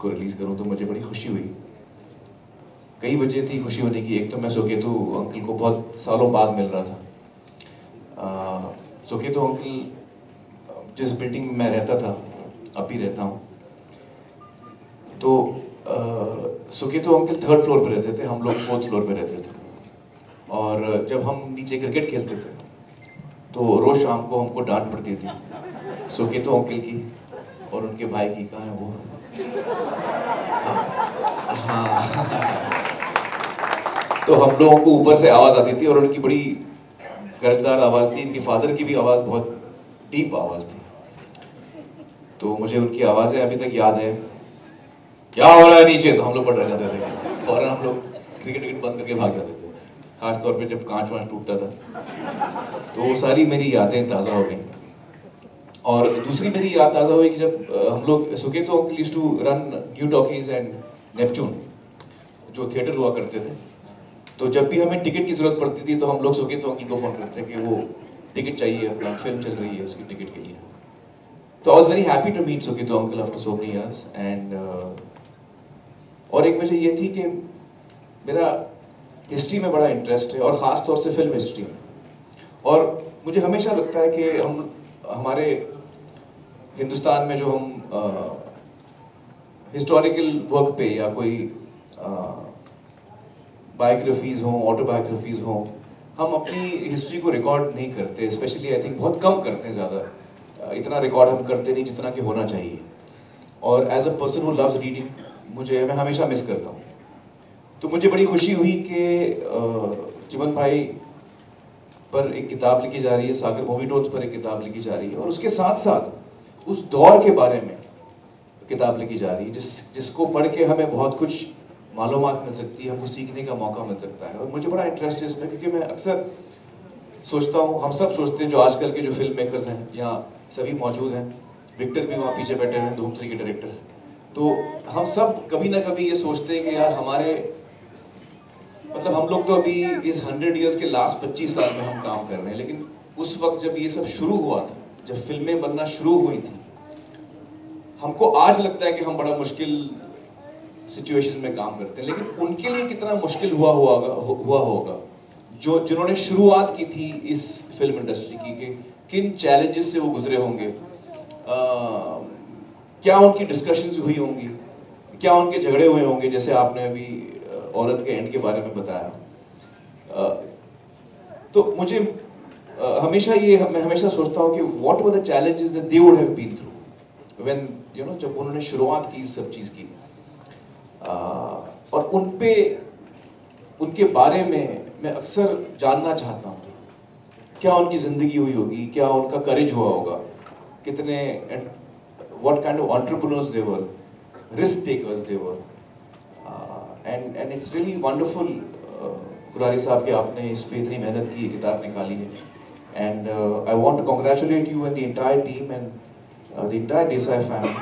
इसको रिलीज़ करूं तो मुझे बड़ी खुशी हुई। कई वजह थी खुशी होने की। एक तो मैं सुकेतु अंकल को बहुत सालों बाद मिल रहा था। सुकेतु अंकल जिस बिल्डिंग में मैं रहता था, अब भी रहता हूँ, तो सुकेतु अंकल 3rd फ्लोर पे रहते थे, हम लोग 4th फ्लोर पे रहते थे। और जब हम नीचे क्रिकेट खेलते थे तो रोज शाम को हमको डांट पड़ती थी सुकेतु अंकल की और उनके भाई की। कहाँ है वो? हाँ। तो हम लोगों को ऊपर से आवाज आती थी और उनकी बड़ी गरजदार आवाज थी। इनके फादर की भी आवाज बहुत डीप आवाज थी। तो मुझे उनकी आवाजें अभी तक याद है। क्या हो रहा है नीचे? तो हम लोग डर जाते थे, फौरन हम लोग क्रिकेट बंद करके भाग जाते थे, खास तौर पे जब कांच वांच टूटता था। तो वो सारी मेरी यादें ताज़ा हो गई। और दूसरी मेरी याद ताज़ा हुई कि जब हम लोग Suketu uncle used to run new talkies and Neptune, जो थिएटर हुआ करते थे। तो जब भी हमें टिकट की जरूरत पड़ती थी तो हम लोग सुकेतु अंकल को फोन करते कि वो टिकट चाहिए, अपना फिल्म चल रही है उसकी टिकट के लिए। तो I was very happy to meet Suketu uncle after so many years. And और एक वजह ये थी कि मेरा हिस्ट्री में बड़ा इंटरेस्ट है, और ख़ास तौर से फिल्म हिस्ट्री में। और मुझे हमेशा लगता है कि हमारे हिंदुस्तान में जो हम हिस्टोरिकल वर्क पे या कोई बायोग्राफीज हों, ऑटोबायोग्राफीज हों, हम अपनी हिस्ट्री को रिकॉर्ड नहीं करते। स्पेशली आई थिंक बहुत कम करते हैं, ज़्यादा इतना रिकॉर्ड हम करते नहीं जितना कि होना चाहिए। और as a person who loves reading, मैं हमेशा मिस करता हूँ। तो मुझे बड़ी खुशी हुई कि चिमन भाई पर एक किताब लिखी जा रही है, सागर मूवी टोन्स पर एक किताब लिखी जा रही है, और उसके साथ साथ उस दौर के बारे में किताब लिखी जा रही है जिसको पढ़ के हमें बहुत कुछ मालूमात मिल सकती है, हमको सीखने का मौका मिल सकता है। और मुझे बड़ा इंटरेस्ट है इसमें, क्योंकि मैं अक्सर सोचता हूँ, हम सब सोचते हैं, जो आजकल के जो फिल्म मेकर्स हैं यहाँ सभी मौजूद हैं, विक्टर भी वहाँ पीछे बैठे हैं, धूम 3 के डायरेक्टर। तो हम सब कभी ना कभी ये सोचते हैं कि यार हमारे मतलब हम लोग तो अभी इस 100 इयर्स के लास्ट 25 साल में हम काम कर रहे हैं, लेकिन उस वक्त जब ये सब शुरू हुआ था, जब फिल्में बनना शुरू हुई थी, हमको आज लगता है कि हम बड़ा मुश्किल सिचुएशन में काम करते हैं, लेकिन उनके लिए कितना मुश्किल हुआ होगा जिन्होंने शुरुआत की थी इस फिल्म इंडस्ट्री की, कि किन चैलेंजेस से वो गुजरे होंगे, क्या उनकी डिस्कशंस हुई होंगी, क्या उनके झगड़े हुए होंगे, जैसे आपने अभी औरत के एंड के बारे में बताया। तो मुझे हमेशा मैं हमेशा सोचता हूँ कि what were the challenges that they would have been through when जब उन्होंने शुरुआत की इस सब चीज़ की। और उनके बारे में मैं अक्सर जानना चाहता हूँ, क्या उनकी ज़िंदगी हुई होगी, क्या उनका करेज हुआ होगा, कितने what kind of entrepreneurs they were, risk takers they were, and it's really wonderful Kurari साहब कि आपने इस पे इतनी मेहनत की, किताब निकाली है। And I want to congratulate you and the entire team and the entire Desai family